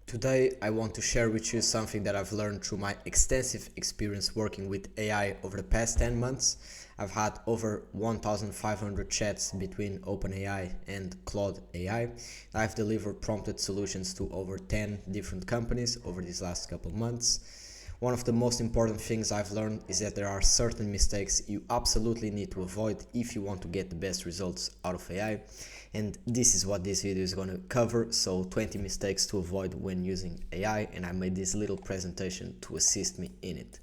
Today, I want to share with you something that I've learned through my extensive experience working with AI over the past 10 months. I've had over 1,500 chats between OpenAI and Claude AI. I've delivered prompted solutions to over 10 different companies over these last couple of months. One of the most important things I've learned is that there are certain mistakes you absolutely need to avoid if you want to get the best results out of AI. And this is what this video is going to cover. So 20 mistakes to avoid when using AI, and I made this little presentation to assist me in it.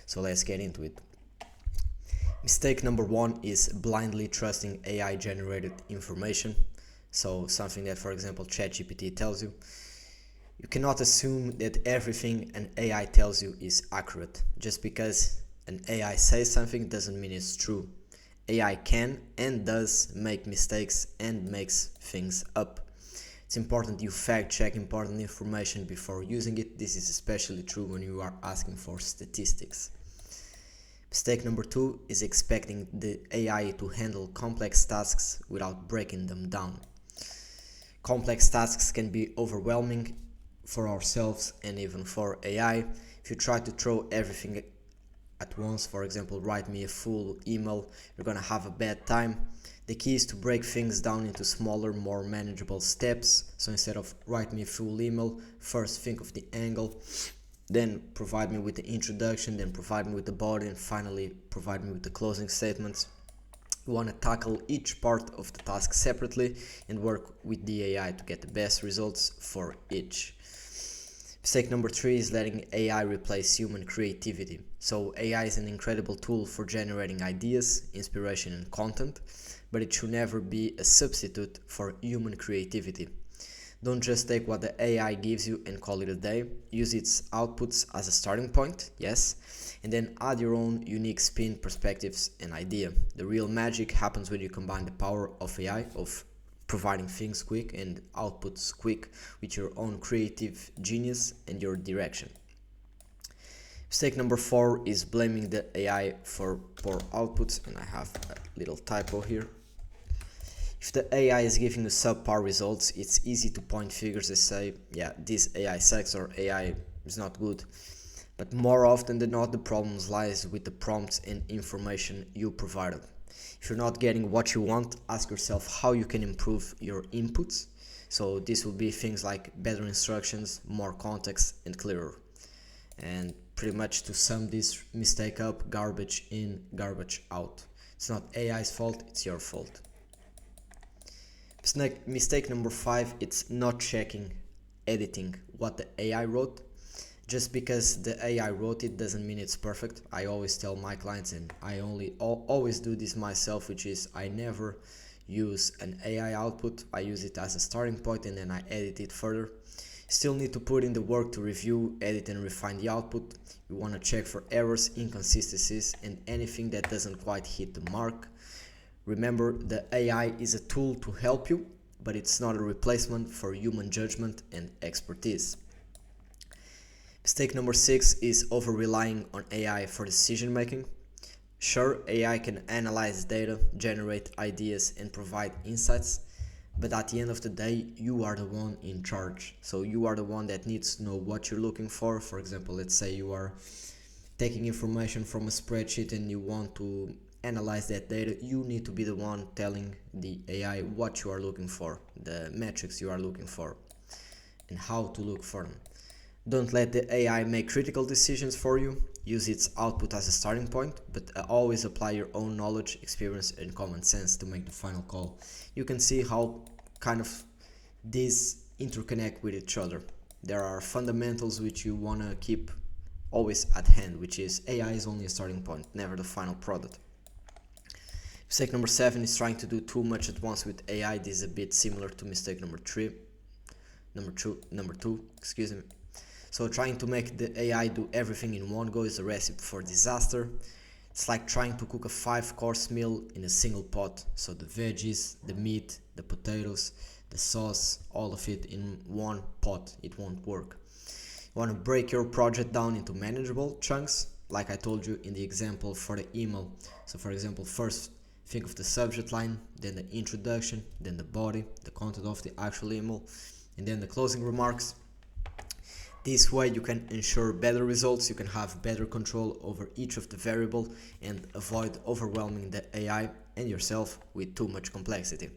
So let's get into it. Mistake number one is blindly trusting AI generated information. So something that, for example, ChatGPT tells you. You cannot assume that everything an AI tells you is accurate. Just because an AI says something doesn't mean it's true. AI can and does make mistakes and makes things up. It's important you fact check important information before using it. This is especially true when you are asking for statistics. Mistake number two is expecting the AI to handle complex tasks without breaking them down. Complex tasks can be overwhelming for ourselves and even for AI. If you try to throw everything at once, for example, write me a full email, you're gonna have a bad time. The key is to break things down into smaller, more manageable steps. So instead of write me a full email, first think of the angle, then provide me with the introduction, then provide me with the body, and finally provide me with the closing statements. You want to tackle each part of the task separately and work with the AI to get the best results for each. Mistake number three is letting AI replace human creativity. So AI is an incredible tool for generating ideas, inspiration and content, but it should never be a substitute for human creativity. Don't just take what the AI gives you and call it a day. Use its outputs as a starting point, yes, and then add your own unique spin, perspectives and idea. The real magic happens when you combine the power of AI, of providing things quick and outputs quick, with your own creative genius and your direction. Mistake number four is blaming the AI for poor outputs, and I have a little typo here. If the AI is giving you subpar results, it's easy to point fingers and say, yeah, this AI sucks or AI is not good. But more often than not, the problem lies with the prompts and information you provided. If you're not getting what you want, ask yourself how you can improve your inputs. So this will be things like better instructions, more context and clearer. And pretty much to sum this mistake up, garbage in, garbage out. It's not AI's fault, it's your fault. Mistake number five, it's not checking, editing what the AI wrote. Just because the AI wrote it doesn't mean it's perfect. I always tell my clients, and I always do this myself, which is I never use an AI output. I use it as a starting point and then I edit it further. Still need to put in the work to review, edit and refine the output. You want to check for errors, inconsistencies and anything that doesn't quite hit the mark. Remember, the AI is a tool to help you, but it's not a replacement for human judgment and expertise. Mistake number six is over-relying on AI for decision making. Sure, AI can analyze data, generate ideas and provide insights, but at the end of the day, you are the one in charge. So you are the one that needs to know what you're looking for. For example, let's say you are taking information from a spreadsheet and you want to analyze that data. You need to be the one telling the AI what you are looking for, the metrics you are looking for, and how to look for them. Don't let the AI make critical decisions for you. Use its output as a starting point, but always apply your own knowledge, experience and common sense to make the final call. You can see how kind of these interconnect with each other. There are fundamentals which you want to keep always at hand, which is AI is only a starting point, never the final product. Mistake number seven is trying to do too much at once with AI. This is a bit similar to mistake number two, excuse me. So trying to make the AI do everything in one go is a recipe for disaster. It's like trying to cook a 5-course meal in a single pot. So the veggies, the meat, the potatoes, the sauce, all of it in one pot. It won't work. You want to break your project down into manageable chunks, like I told you in the example for the email. So for example, first think of the subject line, then the introduction, then the body, the content of the actual email, and then the closing remarks. This way you can ensure better results, you can have better control over each of the variables and avoid overwhelming the AI and yourself with too much complexity.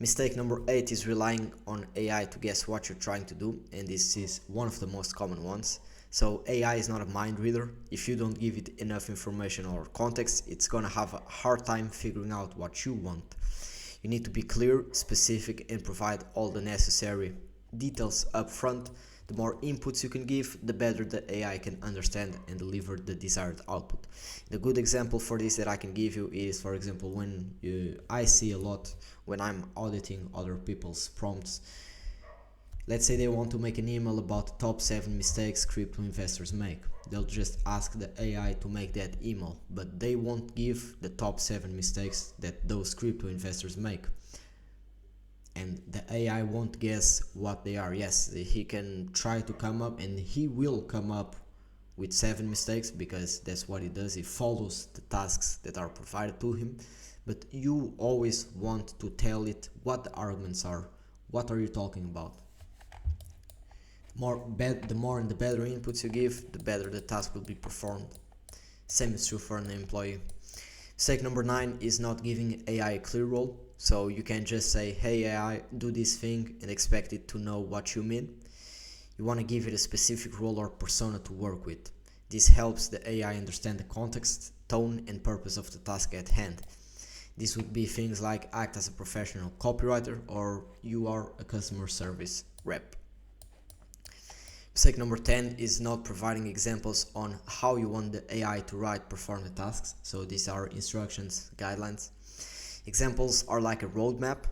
Mistake number 8 is relying on AI to guess what you're trying to do, and this is one of the most common ones. So AI is not a mind reader. If you don't give it enough information or context, it's gonna have a hard time figuring out what you want. You need to be clear, specific, and provide all the necessary details up front. The more inputs you can give, the better the AI can understand and deliver the desired output. The good example for this that I can give you is, for example, when I see a lot when I'm auditing other people's prompts. Let's say they want to make an email about the top 7 mistakes crypto investors make. They'll just ask the AI to make that email, but they won't give the top 7 mistakes that those crypto investors make. And the AI won't guess what they are. Yes, he can try to come up, and he will come up with 7 mistakes because that's what he does. He follows the tasks that are provided to him. But you always want to tell it what the arguments are. What are you talking about? The more and the better inputs you give, the better the task will be performed. Same is true for an employee. Mistake number 9 is not giving AI a clear role. So you can't just say, hey AI, do this thing, and expect it to know what you mean. You want to give it a specific role or persona to work with. This helps the AI understand the context, tone, and purpose of the task at hand. This would be things like act as a professional copywriter, or you are a customer service rep. Mistake number 10 is not providing examples on how you want the AI to perform the tasks. So these are instructions, guidelines. Examples are like a roadmap.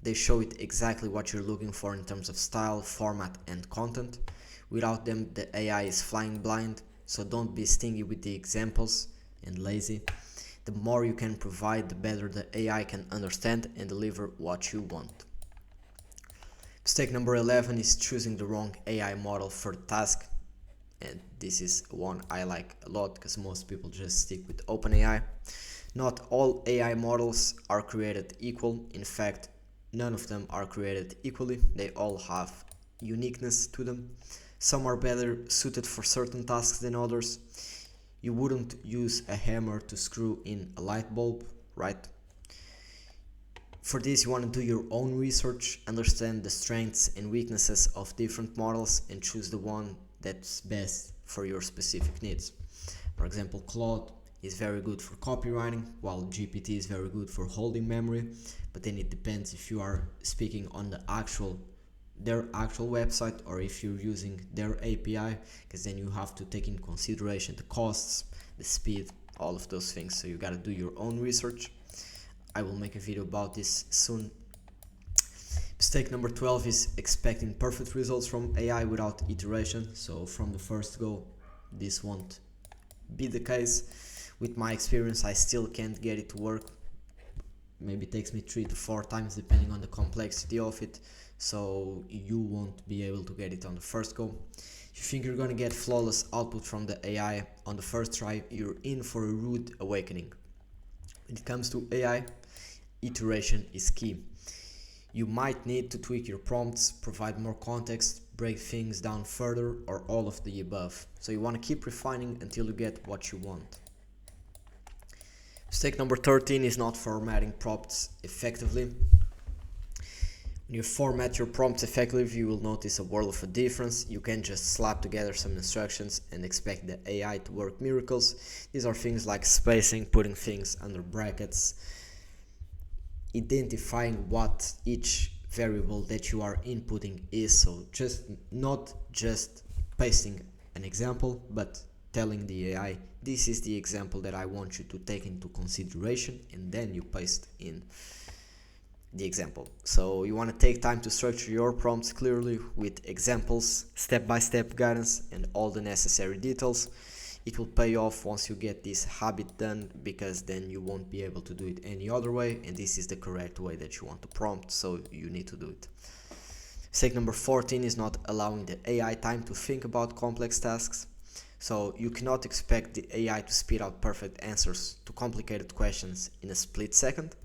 They show it exactly what you're looking for in terms of style, format, and content. Without them, the AI is flying blind, so don't be stingy with the examples and lazy. The more you can provide, the better the AI can understand and deliver what you want. Mistake number 11 is choosing the wrong AI model for the task. And this is one I like a lot because most people just stick with OpenAI. Not all AI models are created equal. In fact, none of them are created equally. They all have uniqueness to them. Some are better suited for certain tasks than others. You wouldn't use a hammer to screw in a light bulb, right? For this, you want to do your own research, understand the strengths and weaknesses of different models, and choose the one that's best for your specific needs. For example, Claude is very good for copywriting, while GPT is very good for holding memory. But then it depends if you are speaking on their actual website or if you're using their API, because then you have to take in consideration the costs, the speed, all of those things. So you got to do your own research. I will make a video about this soon. Mistake number 12 is expecting perfect results from AI without iteration. So from the first go, this won't be the case. With my experience, I still can't get it to work. Maybe it takes me 3 to 4 times depending on the complexity of it. So you won't be able to get it on the first go. If you think you're gonna get flawless output from the AI on the first try, you're in for a rude awakening. When it comes to AI, iteration is key. You might need to tweak your prompts, provide more context, break things down further, or all of the above. So you want to keep refining until you get what you want. Mistake number 13 is not formatting prompts effectively. When you format your prompts effectively, you will notice a world of a difference. You can't just slap together some instructions and expect the AI to work miracles. These are things like spacing, putting things under brackets, identifying what each variable that you are inputting is. So not just pasting an example, but telling the AI, this is the example that I want you to take into consideration, and then you paste in the example. So you want to take time to structure your prompts clearly with examples, step-by-step guidance, and all the necessary details. It will pay off once you get this habit done, because then you won't be able to do it any other way, and this is the correct way that you want to prompt, so you need to do it. Mistake number 14 is not allowing the AI time to think about complex tasks. So you cannot expect the AI to spit out perfect answers to complicated questions in a split second.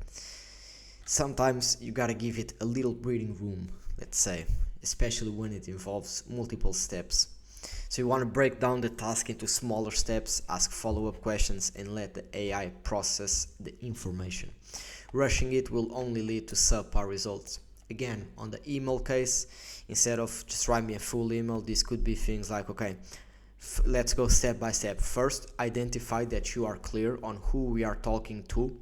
Sometimes you gotta give it a little breathing room, let's say. especially when it involves multiple steps. So you want to break down the task into smaller steps, ask follow-up questions, and let the AI process the information. Rushing it will only lead to subpar results. Again, on the email case, instead of just write me a full email, this could be things like, okay, let's go step by step. First, identify that you are clear on who we are talking to.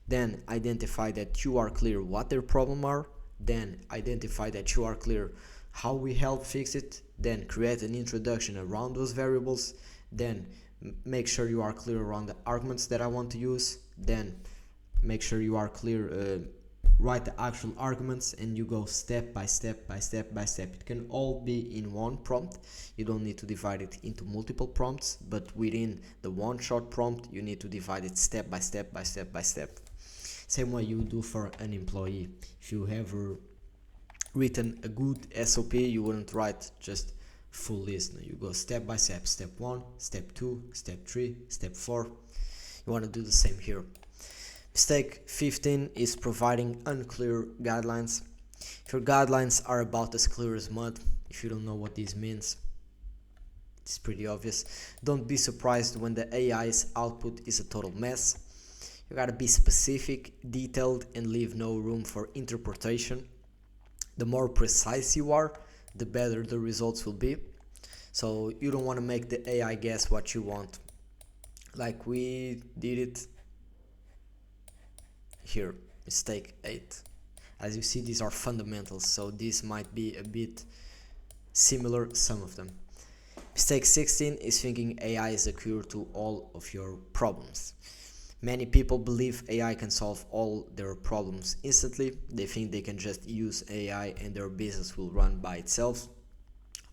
Then identify that you are clear what their problem are. Then identify that you are clear how we help fix it. Then create an introduction around those variables. Then make sure you are clear around the arguments that I want to use. Then make sure you are clear, write the actual arguments, and you go step by step by step by step. It can all be in one prompt. You don't need to divide it into multiple prompts, but within the one short prompt you need to divide it step by step by step by step. Same way you do for an employee. If you have written a good SOP, you wouldn't write just full list. You go step by step. Step 1, step 2, step 3, step 4. You want to do the same here. Mistake 15 is providing unclear guidelines. If your guidelines are about as clear as mud, if you don't know what this means, it's pretty obvious. Don't be surprised when the AI's output is a total mess. You gotta be specific, detailed, and leave no room for interpretation. The more precise you are, the better the results will be. So you don't want to make the AI guess what you want. Like we did it here, mistake 8. As you see, these are fundamentals, so this might be a bit similar, some of them. Mistake 16 is thinking AI is a cure to all of your problems. Many people believe AI can solve all their problems instantly. They think they can just use AI and their business will run by itself.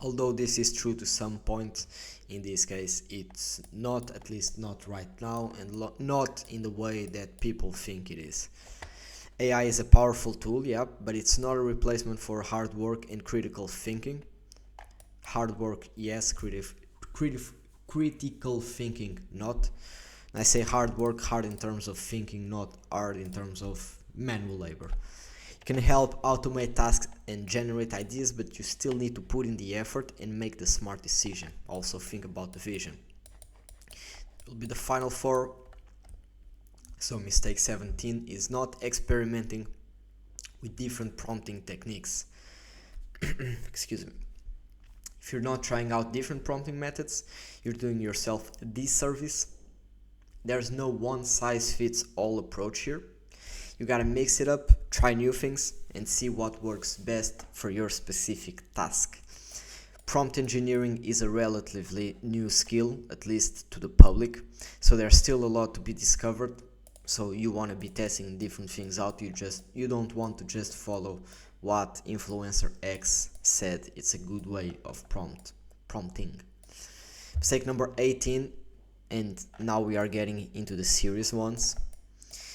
Although this is true to some point, in this case it's not, at least not right now, and not in the way that people think it is. AI is a powerful tool, yeah, but it's not a replacement for hard work and critical thinking. Hard work, yes, critical thinking, not. I say hard work, hard in terms of thinking, not hard in terms of manual labor. It can help automate tasks and generate ideas, but you still need to put in the effort and make the smart decision. Also think about the vision. It will be the final 4. So mistake 17 is not experimenting with different prompting techniques. Excuse me. If you're not trying out different prompting methods, you're doing yourself a disservice. There's no one-size-fits-all approach here. You gotta mix it up, try new things, and see what works best for your specific task. Prompt engineering is a relatively new skill, at least to the public, so there's still a lot to be discovered. So you want to be testing different things out. You don't want to just follow what influencer X said. It's a good way of prompting. Mistake number 18, and now we are getting into the serious ones,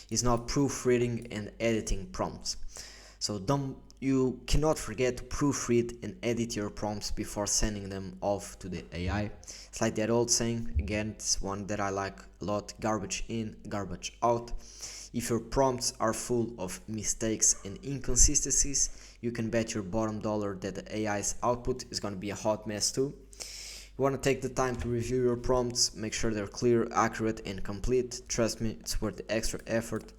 is not proofreading and editing prompts. So you cannot forget to proofread and edit your prompts before sending them off to the AI. It's like that old saying, again, it's one that I like a lot: garbage in, garbage out. If your prompts are full of mistakes and inconsistencies, you can bet your bottom dollar that the AI's output is going to be a hot mess too. You want to take the time to review your prompts, make sure they're clear, accurate, and complete. Trust me, it's worth the extra effort,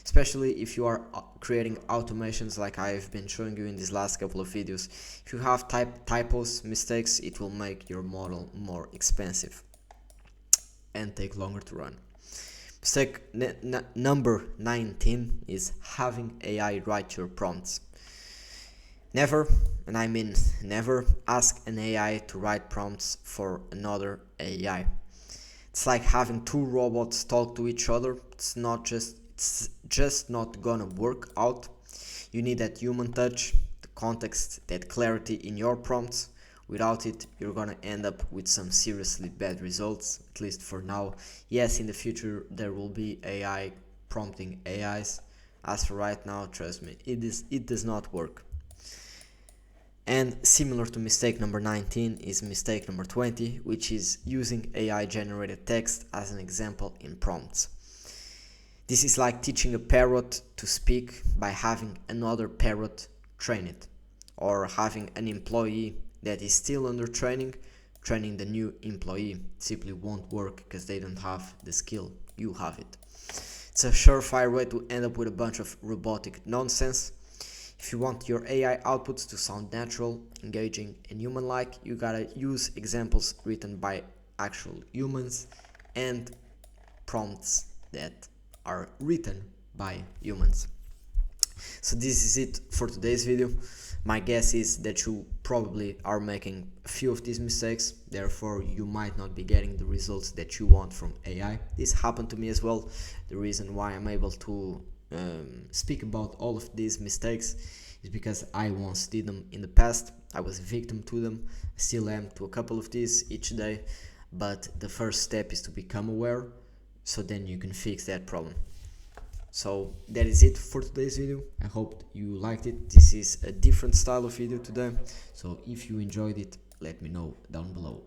especially if you are creating automations like I've been showing you in these last couple of videos. If you have typos, mistakes, it will make your model more expensive and take longer to run. Mistake number 19 is having AI write your prompts. Never, and I mean never, ask an AI to write prompts for another AI. It's like having two robots talk to each other. It's just not gonna work out. You need that human touch, the context, that clarity in your prompts. Without it, you're gonna end up with some seriously bad results, at least for now. Yes, in the future there will be AI prompting AIs. As for right now, trust me, it does not work. And similar to mistake number 19 is mistake number 20, which is using AI generated text as an example in prompts. This is like teaching a parrot to speak by having another parrot train it. or having an employee that is still under training. Training the new employee simply won't work because they don't have the skill. You have it. It's a surefire way to end up with a bunch of robotic nonsense. If you want your AI outputs to sound natural, engaging, and human-like, you gotta use examples written by actual humans and prompts that are written by humans. So this is it for today's video. My guess is that you probably are making a few of these mistakes, therefore you might not be getting the results that you want from AI. This happened to me as well. The reason why I'm able to speak about all of these mistakes is because I once did them in the past. I was a victim to them, still am to a couple of these each day, but the first step is to become aware, so then you can fix that problem. So that is it for today's video. I hope you liked it. This is a different style of video today, so if you enjoyed it, let me know down below.